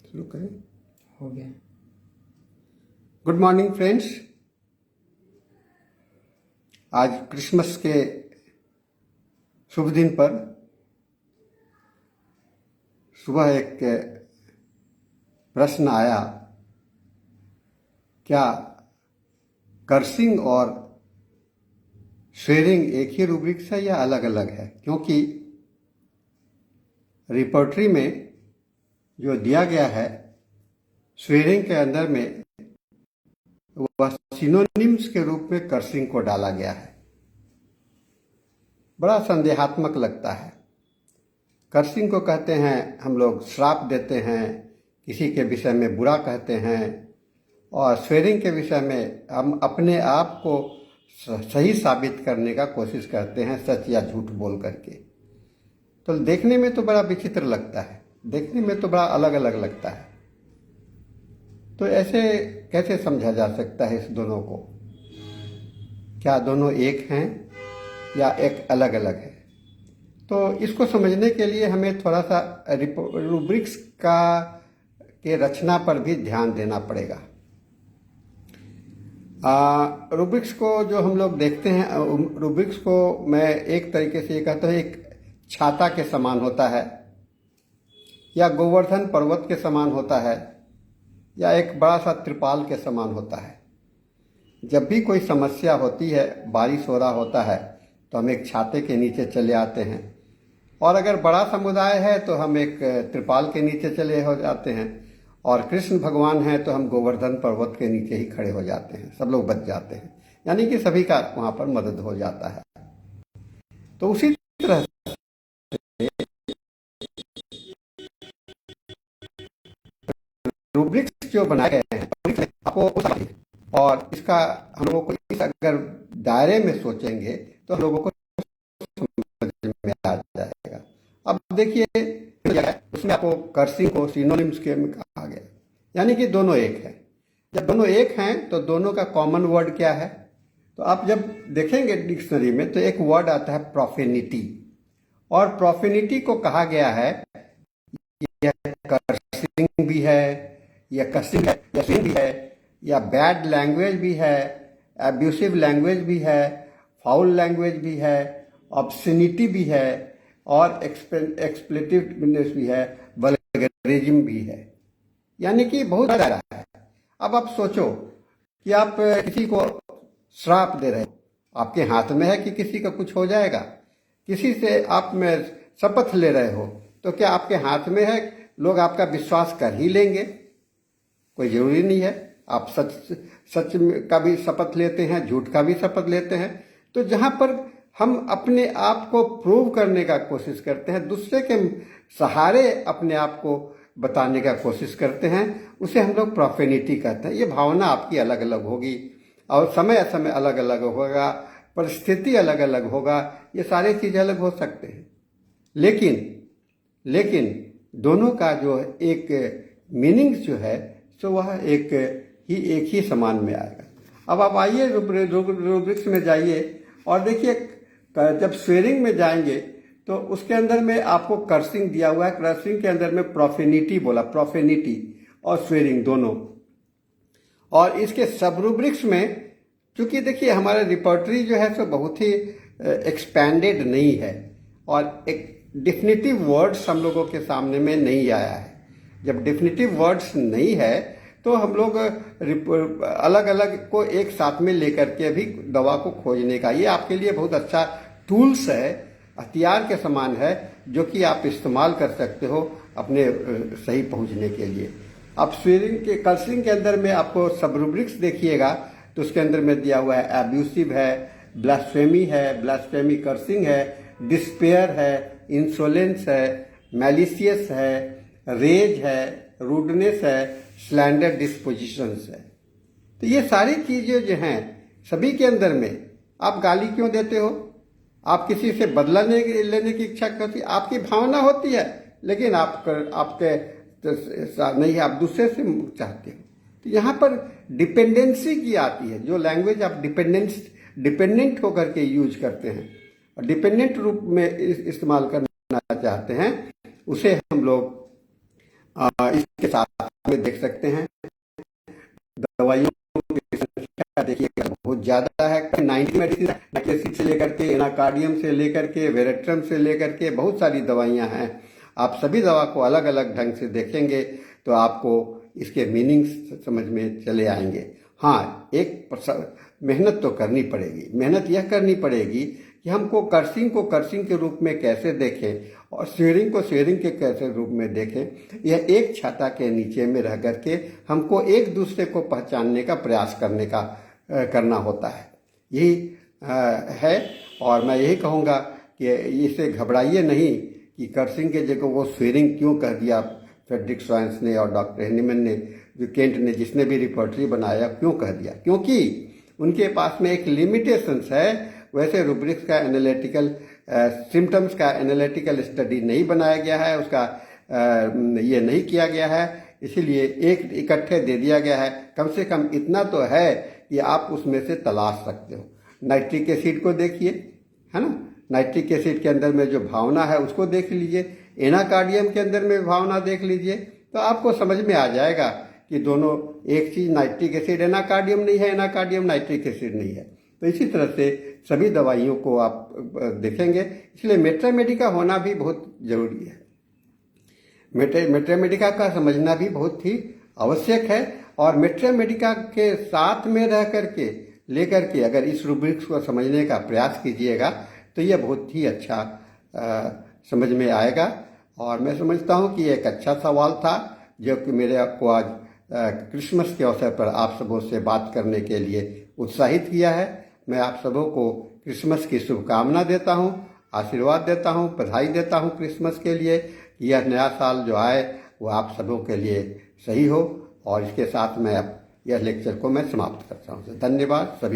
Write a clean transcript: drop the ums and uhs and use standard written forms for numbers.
शुरू करें। हो गया। Good morning friends. आज क्रिसमस के शुभ दिन पर सुबह एक प्रश्न आया, क्या कर्सिंग और स्वेरिंग एक ही रूब्रिक्स है या अलग अलग है? क्योंकि रिपोर्टरी में जो दिया गया है स्वेरिंग के अंदर में वह सिनोनिम्स के रूप में कर्सिंग को डाला गया है। बड़ा संदेहात्मक लगता है। कर्सिंग को कहते हैं हम लोग श्राप देते हैं, किसी के विषय में बुरा कहते हैं, और स्वेरिंग के विषय में हम अपने आप को सही साबित करने का कोशिश करते हैं, सच या झूठ बोल करके। तो देखने में तो बड़ा विचित्र लगता है, देखने में तो बड़ा अलग अलग लगता है। तो ऐसे कैसे समझा जा सकता है इस दोनों को? क्या दोनों एक हैं या एक अलग अलग है? तो इसको समझने के लिए हमें थोड़ा सा रूब्रिक्स के रचना पर भी ध्यान देना पड़ेगा। रूब्रिक्स को जो हम लोग देखते हैं, रूब्रिक्स को मैं एक तरीके से ये कहता हूँ, एक छाता के समान होता है, या गोवर्धन पर्वत के समान होता है, या एक बड़ा सा त्रिपाल के समान होता है। जब भी कोई समस्या होती है, बारिश हो रहा होता है, तो हम एक छाते के नीचे चले आते हैं, और अगर बड़ा समुदाय है तो हम एक त्रिपाल के नीचे चले हो जाते हैं, और कृष्ण भगवान हैं तो हम गोवर्धन पर्वत के नीचे ही खड़े हो जाते हैं, सब लोग बच जाते हैं। यानी कि सभी का वहाँ पर मदद हो जाता है। तो उसी तरह रूब्रिक्स जो बनाए गए हैं आपको, और इसका हम लोगों को अगर दायरे में सोचेंगे तो हम लोगों को समझ में आ जाएगा। अब देखिए उसमें आपको कर्सिंग को सिनोनिम्स के में कहा गया, यानी कि दोनों एक है। जब दोनों एक हैं तो दोनों का कॉमन वर्ड क्या है? तो आप जब देखेंगे डिक्शनरी में तो एक वर्ड आता है प्रोफेनिटी, और प्रोफेनिटी को कहा गया है यह कर्सिंग भी है, या कसिंग है, या स्विंग भी है, या बैड लैंग्वेज भी है, एब्यूसिव लैंग्वेज भी है, फाउल लैंग्वेज भी है, ऑब्सनिटी भी है, और एक्सप्लेटिवनेस भी है, वल्गरिज्म भी है। यानी कि बहुत सारा है। अब आप सोचो कि आप किसी को श्राप दे रहे हो, आपके हाथ में है कि किसी का कुछ हो जाएगा? किसी से आप में शपथ ले रहे हो तो क्या आपके हाथ में है लोग आपका विश्वास कर ही लेंगे? कोई जरूरी नहीं है। आप सच का भी शपथ लेते हैं, झूठ का भी शपथ लेते हैं। तो जहां पर हम अपने आप को प्रूव करने का कोशिश करते हैं, दूसरे के सहारे अपने आप को बताने का कोशिश करते हैं, उसे हम लोग प्रोफेनिटी कहते हैं। ये भावना आपकी अलग अलग होगी, और समय समय अलग अलग होगा, परिस्थिति अलग अलग होगा, ये सारी चीज़ें अलग हो सकते हैं। लेकिन दोनों का जो एक मीनिंग्स जो है तो वह एक ही समान में आएगा। अब आप आइए रूब्रिक्स में जाइए और देखिए, जब स्वेरिंग में जाएंगे तो उसके अंदर में आपको कर्सिंग दिया हुआ है। कर्सिंग के अंदर में प्रोफेनिटी बोला, प्रोफेनिटी और स्वेरिंग दोनों। और इसके सब रूब्रिक्स में, चूंकि देखिए हमारा रिपोर्टरी जो है तो बहुत ही एक्सपैंडेड नहीं है, और एक डिफिनिटिव वर्ड्स हम लोगों के सामने में नहीं आया है। जब डिफिनिटिव वर्ड्स नहीं है तो हम लोग अलग अलग को एक साथ में लेकर के भी दवा को खोजने का, ये आपके लिए बहुत अच्छा टूल्स है, हथियार के समान है, जो कि आप इस्तेमाल कर सकते हो अपने सही पहुंचने के लिए। आप स्वेरिंग के कर्सिंग के अंदर में आपको सब रूब्रिक्स देखिएगा तो उसके अंदर में दिया हुआ है एब्यूसिव है, ब्लास्फेमी है, ब्लास्फेमी कर्सिंग है, डिस्पेयर है, इंसोलेंस है, मैलिशियस है, रेज है, रूडनेस है, स्लैंडर डिस्पोजिशंस है। तो ये सारी चीजें जो हैं सभी के अंदर में, आप गाली क्यों देते हो? आप किसी से बदला लेने की इच्छा करती, आपकी भावना होती है, लेकिन आपके नहीं, आप दूसरे से चाहते हो। तो यहाँ पर डिपेंडेंसी की आती है। जो लैंग्वेज आप डिपेंडेंट होकर के यूज करते हैं और डिपेंडेंट रूप में इस्तेमाल करना चाहते हैं, उसे हम लोग इसके साथ में देख सकते हैं दवाइयों की संख्या देखिए बहुत ज़्यादा है। 90 मेडिसिन नाइट्रेसिड से लेकर के एनाकार्डियम से लेकर के वेरेट्रम से लेकर के बहुत सारी दवाइयाँ हैं। आप सभी दवा को अलग अलग ढंग से देखेंगे तो आपको इसके मीनिंग्स समझ में चले आएंगे। हाँ, मेहनत तो करनी पड़ेगी। मेहनत यह करनी पड़ेगी कि हमको कर्सिंग को कर्सिंग के रूप में कैसे देखें और शेयरिंग को शेयरिंग के कैसे रूप में देखें। यह एक छाता के नीचे में रह करके हमको एक दूसरे को पहचानने का प्रयास करना होता है। यही है। और मैं यही कहूँगा कि इससे घबराइए नहीं कि कर्सिंग के जगह वो शेयरिंग क्यों कह दिया फ्रेडरिक साइंस ने और डॉक्टर हेनीमैन ने, जो केंट ने, जिसने भी रिपोर्टरी बनाया, क्यों कह दिया? क्योंकि उनके पास में एक लिमिटेशंस है। वैसे रूब्रिक्स का एनालिटिकल सिम्टम्स का एनालिटिकल स्टडी नहीं बनाया गया है, उसका ये नहीं किया गया है, इसीलिए एक इकट्ठे दे दिया गया है। कम से कम इतना तो है कि आप उसमें से तलाश सकते हो। नाइट्रिक एसिड को देखिए, है ना, नाइट्रिक एसिड के अंदर में जो भावना है उसको देख लीजिए, एनाकार्डियम के अंदर में भावना देख लीजिए, तो आपको समझ में आ जाएगा कि दोनों एक चीज। नाइट्रिक एसिड एनाकार्डियम नहीं है, एनाकार्डियम नाइट्रिक एसिड नहीं है। तो इसी तरह से सभी दवाइयों को आप देखेंगे, इसलिए मेट्रामेडिका होना भी बहुत जरूरी है। मेट्रामेडिका का समझना भी बहुत ही आवश्यक है। और मेट्रामेडिका के साथ में रह करके लेकर के अगर इस रूब्रिक्स को समझने का प्रयास कीजिएगा तो यह बहुत ही अच्छा समझ में आएगा। और मैं समझता हूँ कि एक अच्छा सवाल था जो कि मेरे को आज क्रिसमस के अवसर पर आप सबों से बात करने के लिए उत्साहित किया है। मैं आप सबों को क्रिसमस की शुभकामना देता हूँ, आशीर्वाद देता हूँ, बधाई देता हूँ क्रिसमस के लिए। यह नया साल जो आए वो आप सबों के लिए सही हो। और इसके साथ मैं यह लेक्चर को मैं समाप्त करता हूँ। धन्यवाद सभी को।